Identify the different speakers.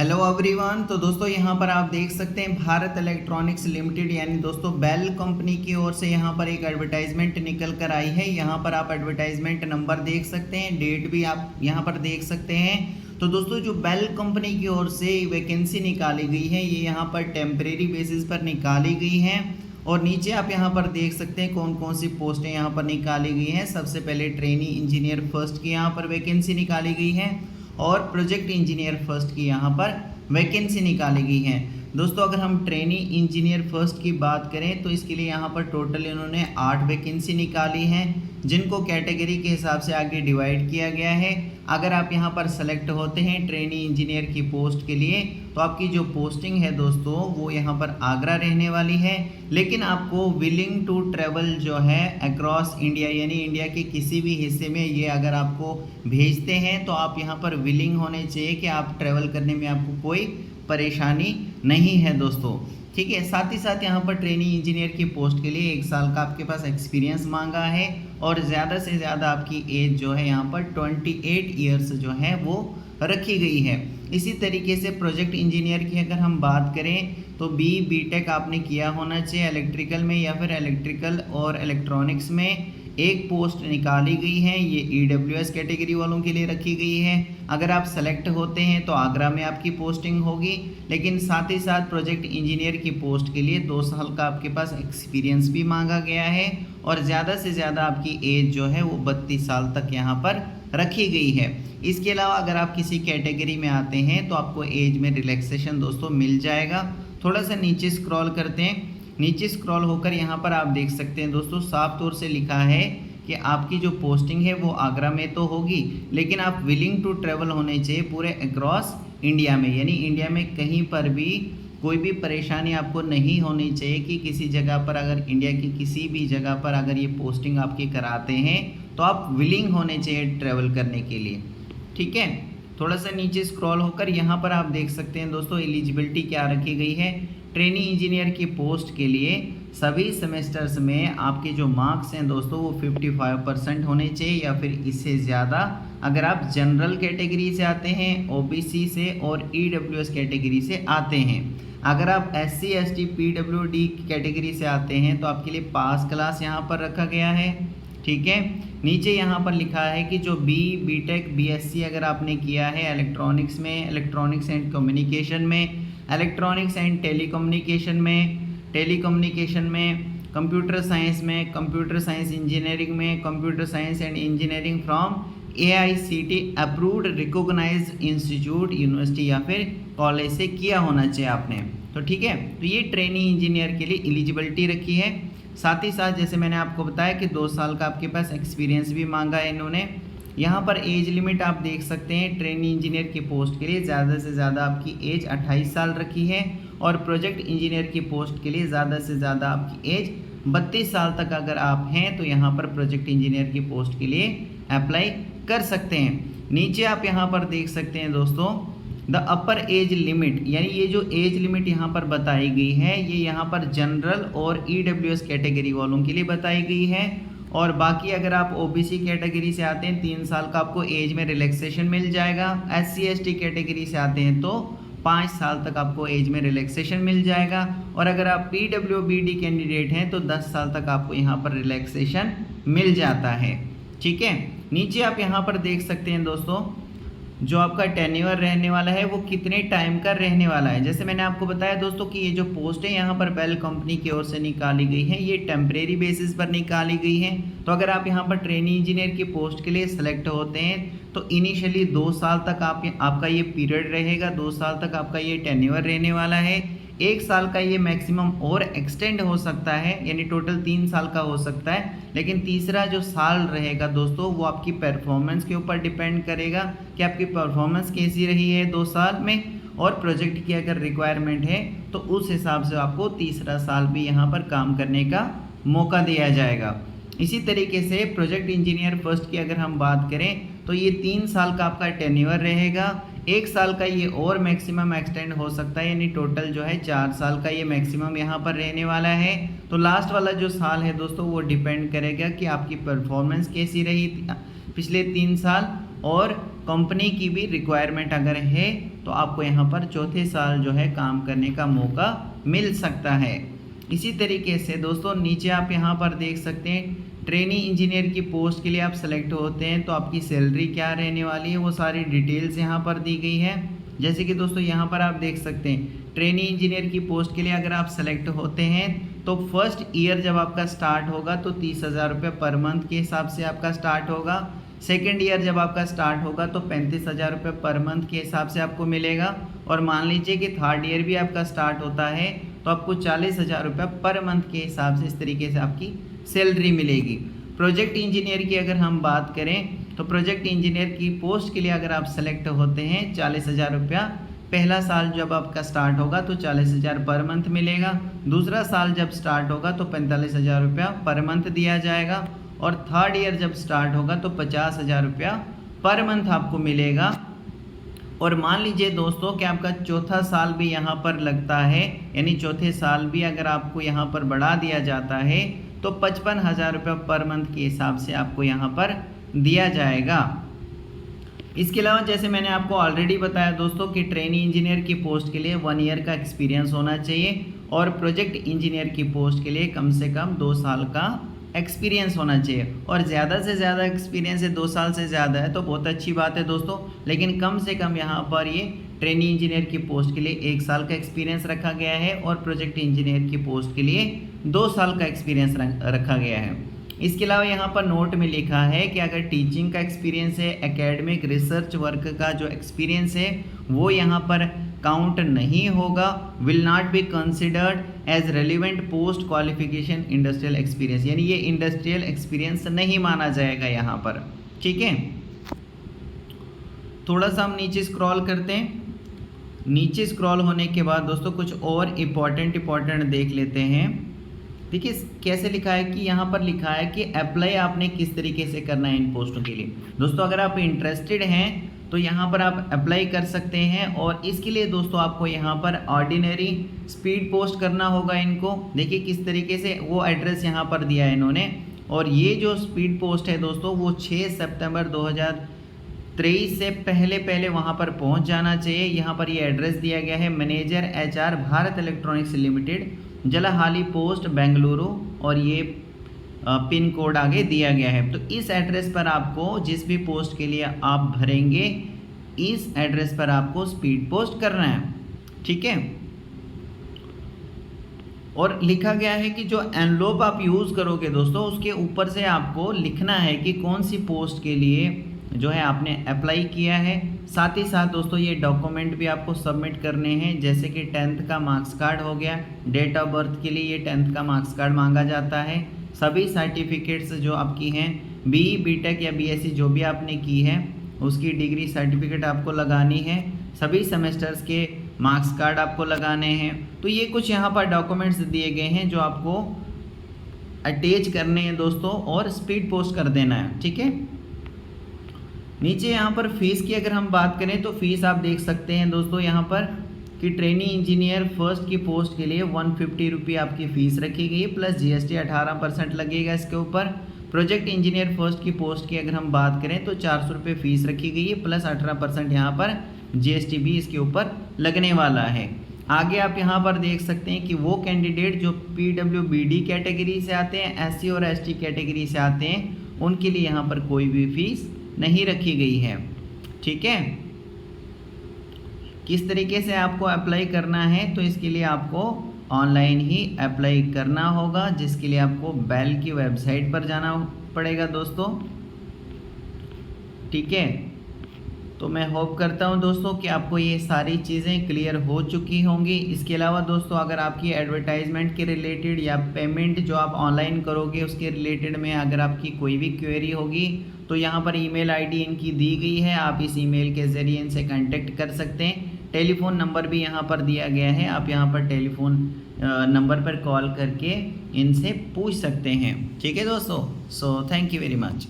Speaker 1: Hello everyone. तो दोस्तों यहाँ पर आप देख सकते हैं भारत इलेक्ट्रॉनिक्स लिमिटेड यानी दोस्तों बेल कंपनी की ओर से यहाँ पर एक एडवर्टाइजमेंट निकल कर आई है। यहाँ पर आप एडवर्टाइजमेंट नंबर देख सकते हैं, डेट भी आप यहाँ पर देख सकते हैं। तो दोस्तों जो बेल कंपनी की ओर से वैकेंसी निकाली गई है ये यहाँ पर टेम्परेरी बेसिस पर निकाली गई है। और नीचे आप यहाँ पर देख सकते हैं कौन कौन सी पोस्टें यहाँ पर निकाली गई हैं। सबसे पहले ट्रेनी इंजीनियर फर्स्ट की यहाँ पर वैकेंसी निकाली गई है और प्रोजेक्ट इंजीनियर फर्स्ट की यहाँ पर वैकेंसी निकाली गई है। दोस्तों अगर हम ट्रेनी इंजीनियर फर्स्ट की बात करें तो इसके लिए यहाँ पर टोटल इन्होंने 8 वैकेंसी निकाली हैं, जिनको कैटेगरी के हिसाब से आगे डिवाइड किया गया है। अगर आप यहाँ पर सेलेक्ट होते हैं ट्रेनी इंजीनियर की पोस्ट के लिए तो आपकी जो पोस्टिंग है दोस्तों वो यहाँ पर आगरा रहने वाली है, लेकिन आपको विलिंग टू ट्रेवल जो है अक्रॉस इंडिया यानी इंडिया के किसी भी हिस्से में ये अगर आपको भेजते हैं तो आप यहाँ पर विलिंग होने चाहिए कि आप ट्रैवल करने में आपको कोई परेशानी नहीं है दोस्तों। ठीक है, साथ ही साथ यहाँ पर ट्रेनी इंजीनियर की पोस्ट के लिए 1 साल का आपके पास एक्सपीरियंस मांगा है और ज़्यादा से ज़्यादा आपकी एज जो है यहाँ पर 28 ईयर्स जो है वो रखी गई है। इसी तरीके से प्रोजेक्ट इंजीनियर की अगर हम बात करें तो बीटेक आपने किया होना चाहिए इलेक्ट्रिकल में या फिर इलेक्ट्रिकल और इलेक्ट्रॉनिक्स में। एक पोस्ट निकाली गई है, ये EWS कैटेगरी वालों के लिए रखी गई है। अगर आप सेलेक्ट होते हैं तो आगरा में आपकी पोस्टिंग होगी, लेकिन साथ ही साथ प्रोजेक्ट इंजीनियर की पोस्ट के लिए 2 साल का आपके पास एक्सपीरियंस भी मांगा गया है और ज़्यादा से ज़्यादा आपकी एज जो है वो 32 साल तक यहाँ पर रखी गई है। इसके अलावा अगर आप किसी कैटेगरी में आते हैं तो आपको एज में रिलैक्सेशन दोस्तों मिल जाएगा। थोड़ा सा नीचे स्क्रॉल करते हैं, नीचे स्क्रॉल होकर यहाँ पर आप देख सकते हैं दोस्तों साफ तौर से लिखा है कि आपकी जो पोस्टिंग है वो आगरा में तो होगी, लेकिन आप विलिंग टू ट्रैवल होने चाहिए पूरे अक्रॉस इंडिया में, यानी इंडिया में कहीं पर भी कोई भी परेशानी आपको नहीं होनी चाहिए कि किसी जगह पर अगर इंडिया की किसी भी जगह पर अगर ये पोस्टिंग आपकी कराते हैं तो आप विलिंग होने चाहिए ट्रैवल करने के लिए। ठीक है, थोड़ा सा नीचे स्क्रॉल होकर यहाँ पर आप देख सकते हैं दोस्तों एलिजिबिलिटी क्या रखी गई है। ट्रेनी इंजीनियर की पोस्ट के लिए सभी सेमेस्टर्स में आपके जो मार्क्स हैं दोस्तों वो 55% होने चाहिए या फिर इससे ज़्यादा। अगर आप जनरल कैटेगरी से आते हैं, OBC से और EWS कैटेगरी से आते हैं। अगर आप SC ST PWD कैटेगरी से आते हैं तो आपके लिए पास क्लास यहाँ पर रखा गया है। ठीक है, नीचे यहाँ पर लिखा है कि जो बीटेक BSc अगर आपने किया है इलेक्ट्रॉनिक्स में, इलेक्ट्रॉनिक्स एंड कम्युनिकेशन में, इलेक्ट्रॉनिक्स एंड टेलीकम्युनिकेशन में, कंप्यूटर साइंस में, कंप्यूटर साइंस इंजीनियरिंग में, computer science and engineering from AICTE approved recognised institute university या फिर कॉलेज से किया होना चाहिए आपने। तो ठीक है, तो ये ट्रेनी इंजीनियर के लिए एलिजिबिलिटी रखी है। साथ ही साथ जैसे मैंने आपको बताया कि 2 साल का आपके पास एक्सपीरियंस भी मांगा है इन्होंने। यहाँ पर एज लिमिट आप देख सकते हैं ट्रेनी इंजीनियर की पोस्ट के लिए ज़्यादा से ज़्यादा आपकी एज 28 साल रखी है और प्रोजेक्ट इंजीनियर की पोस्ट के लिए ज़्यादा से ज़्यादा आपकी एज 32 साल तक अगर आप हैं तो यहाँ पर प्रोजेक्ट इंजीनियर की पोस्ट के लिए अप्लाई कर सकते हैं। नीचे आप यहाँ पर देख सकते हैं दोस्तों द अपर एज लिमिट, यानी ये जो एज लिमिट यहाँ पर बताई गई है ये यहाँ पर जनरल और EWS कैटेगरी वालों के लिए बताई गई है। और बाकी अगर आप OBC कैटेगरी से आते हैं 3 साल का आपको एज में रिलैक्सेशन मिल जाएगा। SC ST कैटेगरी से आते हैं तो 5 साल तक आपको एज में रिलैक्सेशन मिल जाएगा और अगर आप PWBD कैंडिडेट हैं तो 10 साल तक आपको यहाँ पर रिलैक्सेशन मिल जाता है। ठीक है, नीचे आप यहाँ पर देख सकते हैं दोस्तों जो आपका टेन्योर रहने वाला है वो कितने टाइम का रहने वाला है। जैसे मैंने आपको बताया दोस्तों कि ये जो पोस्ट है यहाँ पर बेल कंपनी की ओर से निकाली गई है, ये टेम्परेरी बेसिस पर निकाली गई है। तो अगर आप यहाँ पर ट्रेनी इंजीनियर की पोस्ट के लिए सेलेक्ट होते हैं तो इनिशियली 2 साल तक आपका ये पीरियड रहेगा, 2 साल तक आपका ये टेन्योर रहने वाला है। 1 साल का ये मैक्सिमम और एक्सटेंड हो सकता है, यानी टोटल 3 साल का हो सकता है, लेकिन तीसरा जो साल रहेगा दोस्तों वो आपकी परफॉर्मेंस के ऊपर डिपेंड करेगा कि आपकी परफॉर्मेंस कैसी रही है 2 साल में और प्रोजेक्ट की अगर रिक्वायरमेंट है तो उस हिसाब से आपको तीसरा साल भी यहाँ पर काम करने का मौका दिया जाएगा। इसी तरीके से प्रोजेक्ट इंजीनियर फर्स्ट की अगर हम बात करें तो ये 3 साल का आपका टेन्योर रहेगा। 1 साल का ये और मैक्सिमम एक्सटेंड हो सकता है, यानी टोटल जो है 4 साल का ये मैक्सिमम यहाँ पर रहने वाला है। तो लास्ट वाला जो साल है दोस्तों वो डिपेंड करेगा कि आपकी परफॉर्मेंस कैसी रही पिछले 3 साल और कंपनी की भी रिक्वायरमेंट अगर है तो आपको यहाँ पर चौथे साल जो है काम करने का मौका मिल सकता है। इसी तरीके से दोस्तों नीचे आप यहाँ पर देख सकते हैं ट्रेनी इंजीनियर की पोस्ट के लिए आप सेलेक्ट होते हैं तो आपकी सैलरी क्या रहने वाली है वो सारी डिटेल्स यहाँ पर दी गई है। जैसे कि दोस्तों यहाँ पर आप देख सकते हैं ट्रेनी इंजीनियर की पोस्ट के लिए अगर आप सेलेक्ट होते हैं तो फर्स्ट ईयर जब आपका स्टार्ट होगा तो 30,000 रुपये पर मंथ के हिसाब से आपका स्टार्ट होगा। सेकेंड ईयर जब आपका स्टार्ट होगा तो 35,000 रुपये पर मंथ के हिसाब से आपको मिलेगा। और मान लीजिए कि थर्ड ईयर भी आपका स्टार्ट होता है तो आपको 40,000 रुपये पर मंथ के हिसाब से इस तरीके से आपकी सैलरी मिलेगी। प्रोजेक्ट इंजीनियर की अगर हम बात करें तो प्रोजेक्ट इंजीनियर की पोस्ट के लिए अगर आप सेलेक्ट होते हैं 40,000 रुपया पहला साल जब आपका स्टार्ट होगा तो 40,000 पर मंथ मिलेगा। दूसरा साल जब स्टार्ट होगा तो 45,000 रुपया पर मंथ दिया जाएगा। और थर्ड ईयर जब स्टार्ट होगा तो 50,000 रुपया पर मंथ आपको मिलेगा। और मान लीजिए दोस्तों कि आपका चौथा साल भी यहाँ पर लगता है, यानी चौथे साल भी अगर आपको यहाँ पर बढ़ा दिया जाता है तो 55,000 रुपये पर मंथ के हिसाब से आपको यहाँ पर दिया जाएगा। इसके अलावा जैसे मैंने आपको ऑलरेडी बताया दोस्तों कि ट्रेनी इंजीनियर की पोस्ट के लिए 1 ईयर का एक्सपीरियंस होना चाहिए और प्रोजेक्ट इंजीनियर की पोस्ट के लिए कम से कम 2 साल का एक्सपीरियंस होना चाहिए। और ज़्यादा से ज़्यादा एक्सपीरियंस है 2 साल से ज़्यादा है तो बहुत अच्छी बात है दोस्तों, लेकिन कम से कम यहाँ पर ये ट्रेनी इंजीनियर की पोस्ट के लिए 1 साल का एक्सपीरियंस रखा गया है और प्रोजेक्ट इंजीनियर की पोस्ट के लिए 2 साल का एक्सपीरियंस रखा गया है। इसके अलावा यहाँ पर नोट में लिखा है कि अगर टीचिंग का एक्सपीरियंस है, एकेडमिक रिसर्च वर्क का जो एक्सपीरियंस है वो यहाँ पर काउंट नहीं होगा, will not be considered as relevant post qualification industrial experience, यानी ये इंडस्ट्रियल एक्सपीरियंस नहीं माना जाएगा यहाँ पर। ठीक है, थोड़ा सा हम नीचे स्क्रॉल करते हैं। नीचे स्क्रॉल होने के बाद दोस्तों कुछ और इम्पॉर्टेंट देख लेते हैं। देखिए कैसे लिखा है कि यहाँ पर लिखा है कि अप्लाई आपने किस तरीके से करना है इन पोस्टों के लिए। दोस्तों अगर आप इंटरेस्टेड हैं तो यहाँ पर आप अप्लाई कर सकते हैं और इसके लिए दोस्तों आपको यहाँ पर ऑर्डिनरी स्पीड पोस्ट करना होगा इनको। देखिए किस तरीके से वो एड्रेस यहाँ पर दिया है इन्होंने। और ये जो स्पीड पोस्ट है दोस्तों वो 6 सितंबर 2023 से पहले वहाँ पर पहुँच जाना चाहिए। यहाँ पर ये एड्रेस दिया गया है manager HR Bharat electronics limited, Jalahalli post Bengaluru, और ये पिन कोड आगे दिया गया है। तो इस एड्रेस पर आपको जिस भी पोस्ट के लिए आप भरेंगे इस एड्रेस पर आपको स्पीड पोस्ट करना है। ठीक है, और लिखा गया है कि जो एनवेलप आप यूज़ करोगे दोस्तों उसके ऊपर से आपको लिखना है कि कौन सी पोस्ट के लिए जो है आपने अप्लाई किया है। साथ ही साथ दोस्तों ये डॉक्यूमेंट भी आपको सबमिट करने हैं, जैसे कि 10th का मार्क्स कार्ड हो गया। डेट ऑफ बर्थ के लिए ये 10th का मार्क्स कार्ड मांगा जाता है। सभी सर्टिफिकेट्स जो आपकी हैं BE BTech या BSc जो भी आपने की है उसकी डिग्री सर्टिफिकेट आपको लगानी है। सभी सेमेस्टर्स के मार्क्स कार्ड आपको लगाने हैं। तो ये कुछ यहाँ पर डॉक्यूमेंट्स दिए गए हैं जो आपको अटैच करने हैं दोस्तों और स्पीड पोस्ट कर देना है। ठीक है, नीचे यहाँ पर फीस की अगर हम बात करें तो फीस आप देख सकते हैं दोस्तों यहाँ पर कि ट्रेनी इंजीनियर फर्स्ट की पोस्ट के लिए 150 रुपये आपकी फ़ीस रखी गई है प्लस GST 18% लगेगा इसके ऊपर। प्रोजेक्ट इंजीनियर फर्स्ट की पोस्ट की अगर हम बात करें तो 400 रुपये फ़ीस रखी गई है प्लस 18% यहाँ पर GST भी इसके ऊपर लगने वाला है। आगे आप यहाँ पर देख सकते हैं कि वो कैंडिडेट जो PWBD कैटेगरी से आते हैं, SC और ST कैटेगरी से आते हैं, उनके लिए यहाँ पर कोई भी फीस नहीं रखी गई है। ठीक है, किस तरीके से आपको अप्लाई करना है तो इसके लिए आपको ऑनलाइन ही अप्लाई करना होगा, जिसके लिए आपको बेल की वेबसाइट पर जाना पड़ेगा दोस्तों। ठीक है, तो मैं होप करता हूं दोस्तों कि आपको ये सारी चीज़ें क्लियर हो चुकी होंगी। इसके अलावा दोस्तों अगर आपकी एडवर्टाइजमेंट के रिलेटेड या पेमेंट जो आप ऑनलाइन करोगे उसके रिलेटेड में अगर आपकी कोई भी क्वेरी होगी तो यहाँ पर ईमेल आईडी इनकी दी गई है, आप इस ईमेल के ज़रिए इनसे कांटेक्ट कर सकते हैं। टेलीफोन नंबर भी यहाँ पर दिया गया है, आप यहाँ पर टेलीफोन नंबर पर कॉल करके इनसे पूछ सकते हैं। ठीक है दोस्तों, so thank you very much.